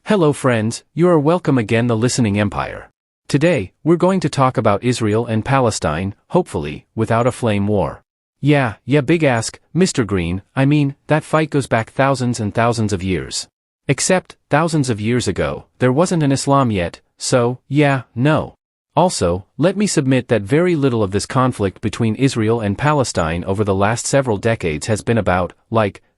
Hello friends, you are welcome again the listening empire. Today, we're going to talk about Israel and Palestine, hopefully, without a flame war. Yeah, big ask, Mr. Green, I mean, that fight goes back thousands and thousands of years. Except, thousands of years ago, there wasn't an Islam yet, so, no. Also, let me submit that very little of this conflict between Israel and Palestine over the last several decades has been about,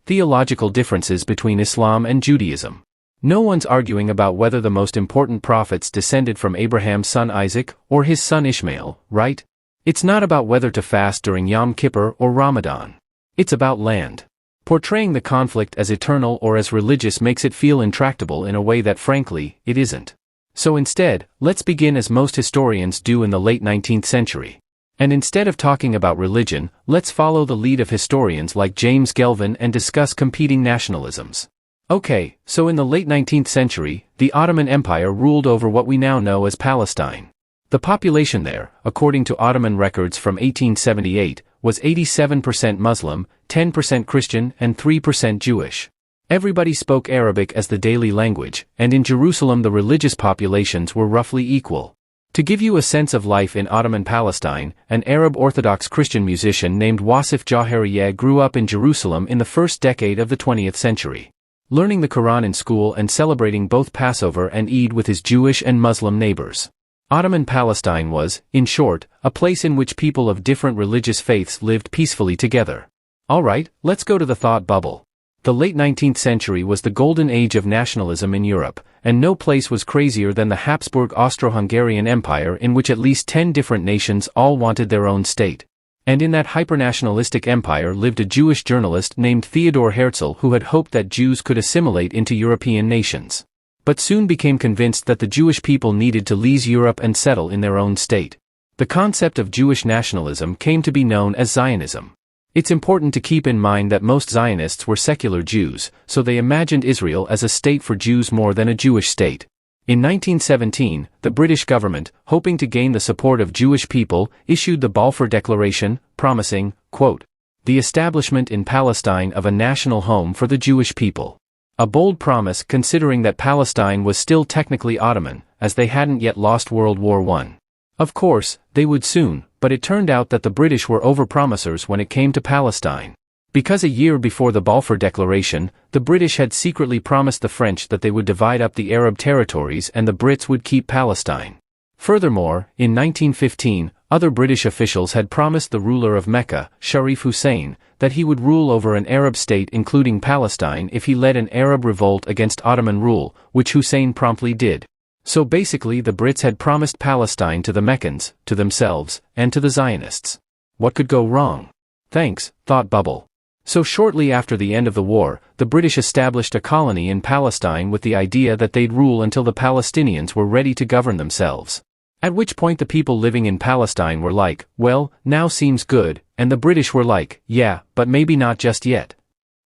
theological differences between Islam and Judaism. No one's arguing about whether the most important prophets descended from Abraham's son Isaac or his son Ishmael, right? It's not about whether to fast during Yom Kippur or Ramadan. It's about land. Portraying the conflict as eternal or as religious makes it feel intractable in a way that frankly, it isn't. So instead, let's begin as most historians do in the late 19th century. And instead of talking about religion, let's follow the lead of historians like James Gelvin and discuss competing nationalisms. Okay, so in the late 19th century, the Ottoman Empire ruled over what we now know as Palestine. The population there, according to Ottoman records from 1878, was 87% Muslim, 10% Christian, and 3% Jewish. Everybody spoke Arabic as the daily language, and in Jerusalem the religious populations were roughly equal. To give you a sense of life in Ottoman Palestine, an Arab Orthodox Christian musician named Wasif Jahariyeh grew up in Jerusalem in the first decade of the 20th century. Learning the Quran in school and celebrating both Passover and Eid with his Jewish and Muslim neighbors. Ottoman Palestine was, in short, a place in which people of different religious faiths lived peacefully together. Alright, let's go to the thought bubble. The late 19th century was the golden age of nationalism in Europe, and no place was crazier than the Habsburg Austro-Hungarian Empire in which at least 10 different nations all wanted their own state. And in that hyper-nationalistic empire lived a Jewish journalist named Theodor Herzl who had hoped that Jews could assimilate into European nations. But soon became convinced that the Jewish people needed to leave Europe and settle in their own state. The concept of Jewish nationalism came to be known as Zionism. It's important to keep in mind that most Zionists were secular Jews, so they imagined Israel as a state for Jews more than a Jewish state. In 1917, the British government, hoping to gain the support of Jewish people, issued the Balfour Declaration, promising, quote, the establishment in Palestine of a national home for the Jewish people. A bold promise considering that Palestine was still technically Ottoman, as they hadn't yet lost World War I. Of course, they would soon, but it turned out that the British were overpromisers when it came to Palestine. Because a year before the Balfour Declaration, the British had secretly promised the French that they would divide up the Arab territories and the Brits would keep Palestine. Furthermore, in 1915, other British officials had promised the ruler of Mecca, Sharif Hussein, that he would rule over an Arab state including Palestine if he led an Arab revolt against Ottoman rule, which Hussein promptly did. So basically the Brits had promised Palestine to the Meccans, to themselves, and to the Zionists. What could go wrong? Thanks, thought bubble. So shortly after the end of the war, the British established a colony in Palestine with the idea that they'd rule until the Palestinians were ready to govern themselves. At which point the people living in Palestine were like, well, now seems good, and the British were like, yeah, but maybe not just yet.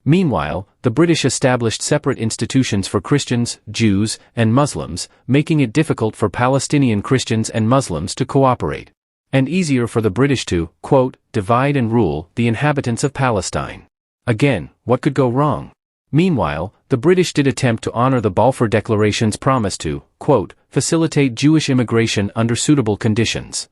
Meanwhile, the British established separate institutions for Christians, Jews, and Muslims, making it difficult for Palestinian Christians and Muslims to cooperate. And easier for the British to, quote, divide and rule the inhabitants of Palestine. Again, what could go wrong? Meanwhile, the British did attempt to honor the Balfour Declaration's promise to, quote, facilitate Jewish immigration under suitable conditions.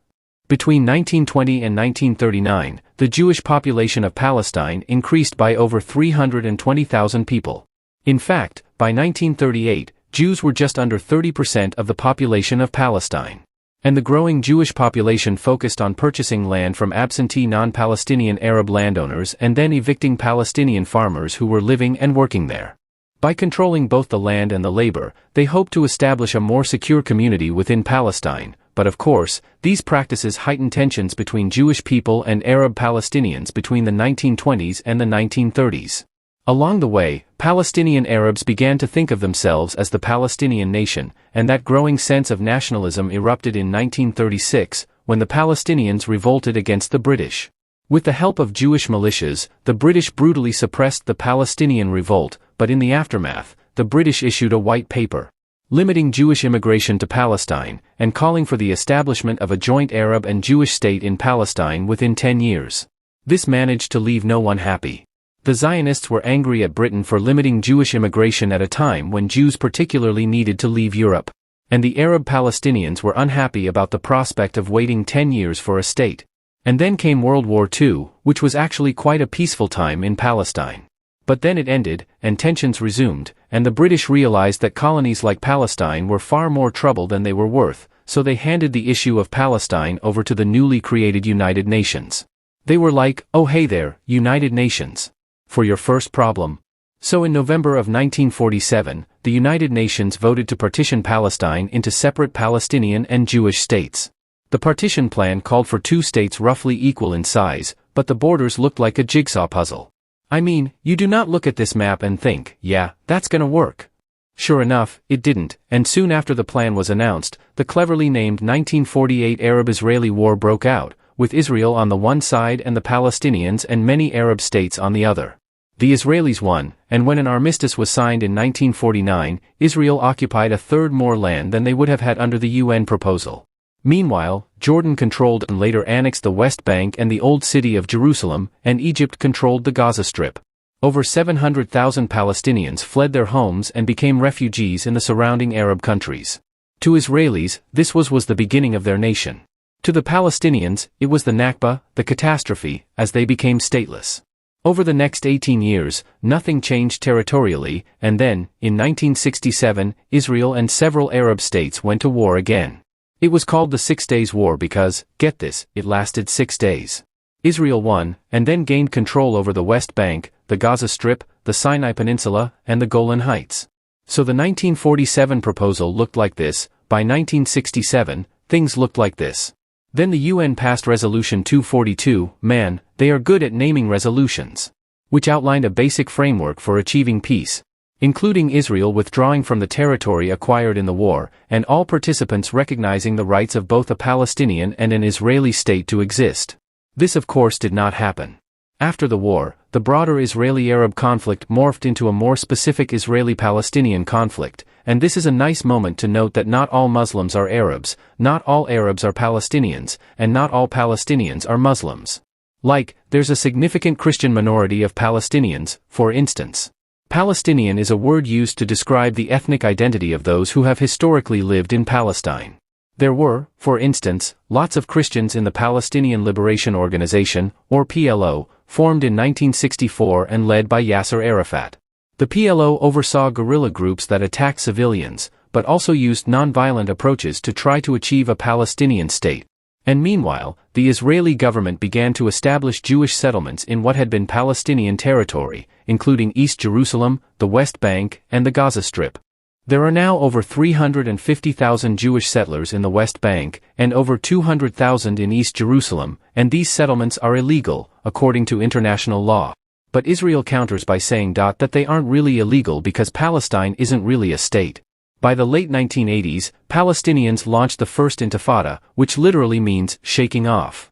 Between 1920 and 1939, the Jewish population of Palestine increased by over 320,000 people. In fact, by 1938, Jews were just under 30% of the population of Palestine. And the growing Jewish population focused on purchasing land from absentee non-Palestinian Arab landowners and then evicting Palestinian farmers who were living and working there. By controlling both the land and the labor, they hoped to establish a more secure community within Palestine, but of course, these practices heightened tensions between Jewish people and Arab Palestinians between the 1920s and the 1930s. Along the way, Palestinian Arabs began to think of themselves as the Palestinian nation, and that growing sense of nationalism erupted in 1936, when the Palestinians revolted against the British. With the help of Jewish militias, the British brutally suppressed the Palestinian revolt, but in the aftermath, the British issued a white paper, limiting Jewish immigration to Palestine, and calling for the establishment of a joint Arab and Jewish state in Palestine within 10 years. This managed to leave no one happy. The Zionists were angry at Britain for limiting Jewish immigration at a time when Jews particularly needed to leave Europe. And the Arab Palestinians were unhappy about the prospect of waiting 10 years for a state. And then came World War II, which was actually quite a peaceful time in Palestine. But then it ended, and tensions resumed, and the British realized that colonies like Palestine were far more trouble than they were worth, so they handed the issue of Palestine over to the newly created United Nations. They were like, "Oh hey there, United Nations. For your first problem." So in November of 1947, the United Nations voted to partition Palestine into separate Palestinian and Jewish states. The partition plan called for 2 states roughly equal in size, but the borders looked like a jigsaw puzzle. I mean, you do not look at this map and think, yeah, that's gonna work. Sure enough, it didn't, and soon after the plan was announced, the cleverly named 1948 Arab-Israeli War broke out, with Israel on the one side and the Palestinians and many Arab states on the other. The Israelis won, and when an armistice was signed in 1949, Israel occupied a third more land than they would have had under the UN proposal. Meanwhile, Jordan controlled and later annexed the West Bank and the Old City of Jerusalem, and Egypt controlled the Gaza Strip. Over 700,000 Palestinians fled their homes and became refugees in the surrounding Arab countries. To Israelis, this was the beginning of their nation. To the Palestinians, it was the Nakba, the catastrophe, as they became stateless. Over the next 18 years, nothing changed territorially, and then, in 1967, Israel and several Arab states went to war again. It was called the 6 Days War because, get this, it lasted 6 days. Israel won, and then gained control over the West Bank, the Gaza Strip, the Sinai Peninsula, and the Golan Heights. So the 1947 proposal looked like this. By 1967, things looked like this. Then the UN passed Resolution 242, man, they are good at naming resolutions, which outlined a basic framework for achieving peace, including Israel withdrawing from the territory acquired in the war, and all participants recognizing the rights of both a Palestinian and an Israeli state to exist. This of course did not happen. After the war, the broader Israeli-Arab conflict morphed into a more specific Israeli-Palestinian conflict, and this is a nice moment to note that not all Muslims are Arabs, not all Arabs are Palestinians, and not all Palestinians are Muslims. Like, there's a significant Christian minority of Palestinians, for instance. Palestinian is a word used to describe the ethnic identity of those who have historically lived in Palestine. There were, for instance, lots of Christians in the Palestinian Liberation Organization, or PLO, formed in 1964 and led by Yasser Arafat. The PLO oversaw guerrilla groups that attacked civilians, but also used non-violent approaches to try to achieve a Palestinian state. And meanwhile, the Israeli government began to establish Jewish settlements in what had been Palestinian territory, including East Jerusalem, the West Bank, and the Gaza Strip. There are now over 350,000 Jewish settlers in the West Bank, and over 200,000 in East Jerusalem, and these settlements are illegal, according to international law. But Israel counters by saying that they aren't really illegal because Palestine isn't really a state. By the late 1980s, Palestinians launched the First Intifada, which literally means shaking off.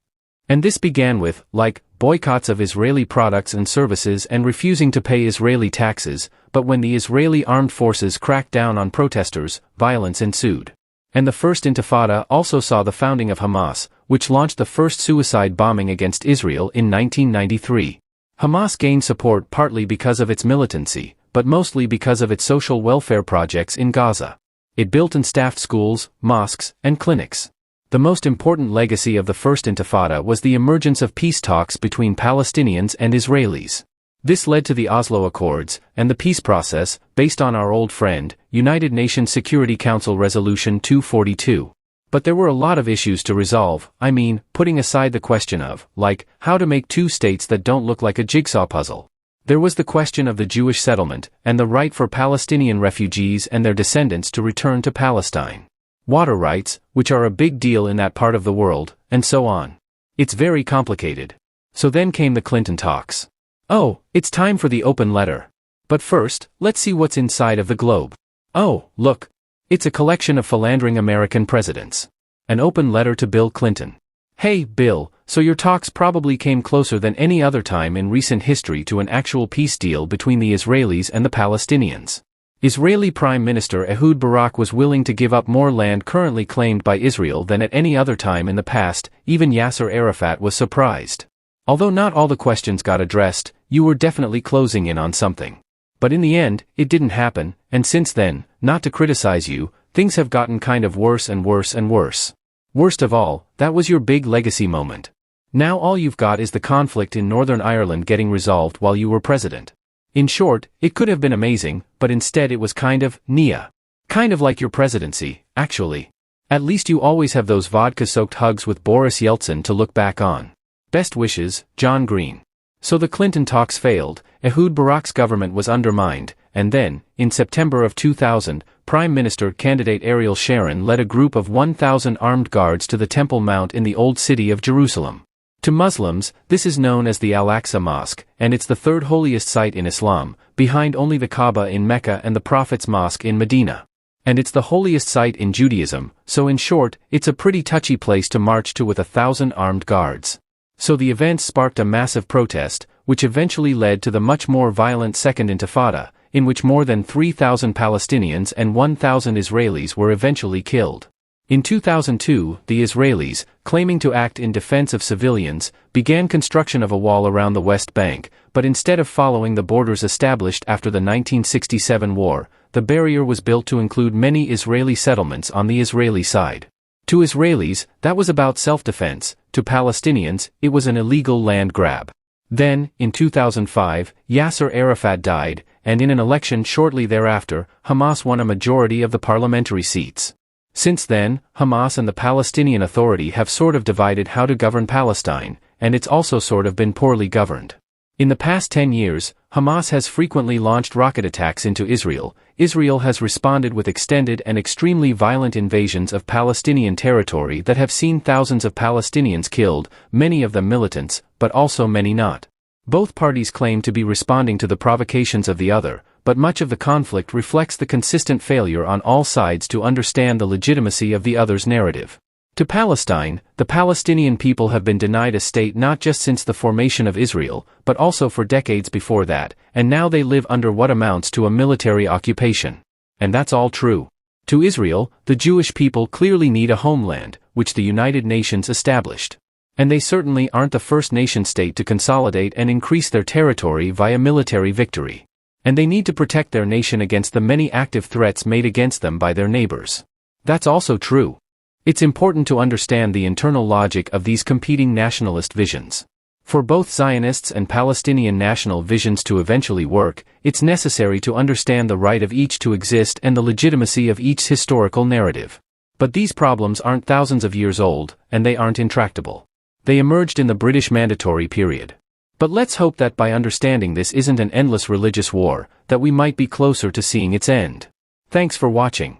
And this began with, like, boycotts of Israeli products and services and refusing to pay Israeli taxes, but when the Israeli armed forces cracked down on protesters, violence ensued. And the First Intifada also saw the founding of Hamas, which launched the first suicide bombing against Israel in 1993. Hamas gained support partly because of its militancy, but mostly because of its social welfare projects in Gaza. It built and staffed schools, mosques, and clinics. The most important legacy of the First Intifada was the emergence of peace talks between Palestinians and Israelis. This led to the Oslo Accords, and the peace process, based on our old friend, United Nations Security Council Resolution 242. But there were a lot of issues to resolve, I mean, putting aside the question of, like, how to make 2 states that don't look like a jigsaw puzzle. There was the question of the Jewish settlement, and the right for Palestinian refugees and their descendants to return to Palestine. Water rights, which are a big deal in that part of the world, and so on. It's very complicated. So then came the Clinton talks. Oh, it's time for the open letter. But first, let's see what's inside of the globe. Oh, look. It's a collection of philandering American presidents. An open letter to Bill Clinton. Hey, Bill, so your talks probably came closer than any other time in recent history to an actual peace deal between the Israelis and the Palestinians. Israeli Prime Minister Ehud Barak was willing to give up more land currently claimed by Israel than at any other time in the past. Even Yasser Arafat was surprised. Although not all the questions got addressed, you were definitely closing in on something. But in the end, it didn't happen, and since then, not to criticize you, things have gotten kind of worse and worse and worse. Worst of all, that was your big legacy moment. Now all you've got is the conflict in Northern Ireland getting resolved while you were president. In short, it could have been amazing, but instead it was kind of, Nia. Kind of like your presidency, actually. At least you always have those vodka-soaked hugs with Boris Yeltsin to look back on. Best wishes, John Green. So the Clinton talks failed, Ehud Barak's government was undermined, and then, in September of 2000, Prime Minister candidate Ariel Sharon led a group of 1,000 armed guards to the Temple Mount in the Old City of Jerusalem. To Muslims, this is known as the Al-Aqsa Mosque, and it's the third holiest site in Islam, behind only the Kaaba in Mecca and the Prophet's Mosque in Medina. And it's the holiest site in Judaism, so in short, it's a pretty touchy place to march to with 1,000 armed guards. So the events sparked a massive protest, which eventually led to the much more violent Second Intifada, in which more than 3,000 Palestinians and 1,000 Israelis were eventually killed. In 2002, the Israelis, claiming to act in defense of civilians, began construction of a wall around the West Bank, but instead of following the borders established after the 1967 war, the barrier was built to include many Israeli settlements on the Israeli side. To Israelis, that was about self-defense. To Palestinians, it was an illegal land grab. Then, in 2005, Yasser Arafat died, and in an election shortly thereafter, Hamas won a majority of the parliamentary seats. Since then, Hamas and the Palestinian Authority have sort of divided how to govern Palestine, and it's also sort of been poorly governed. In the past 10 years, Hamas has frequently launched rocket attacks into Israel. Israel has responded with extended and extremely violent invasions of Palestinian territory that have seen thousands of Palestinians killed, many of them militants, but also many not. Both parties claim to be responding to the provocations of the other, but much of the conflict reflects the consistent failure on all sides to understand the legitimacy of the other's narrative. To Palestine, the Palestinian people have been denied a state not just since the formation of Israel, but also for decades before that, and now they live under what amounts to a military occupation. And that's all true. To Israel, the Jewish people clearly need a homeland, which the United Nations established. And they certainly aren't the first nation-state to consolidate and increase their territory via military victory. And they need to protect their nation against the many active threats made against them by their neighbors. That's also true. It's important to understand the internal logic of these competing nationalist visions. For both Zionists and Palestinian national visions to eventually work, it's necessary to understand the right of each to exist and the legitimacy of each historical narrative. But these problems aren't thousands of years old, and they aren't intractable. They emerged in the British Mandatory period. But let's hope that by understanding this isn't an endless religious war, that we might be closer to seeing its end. Thanks for watching.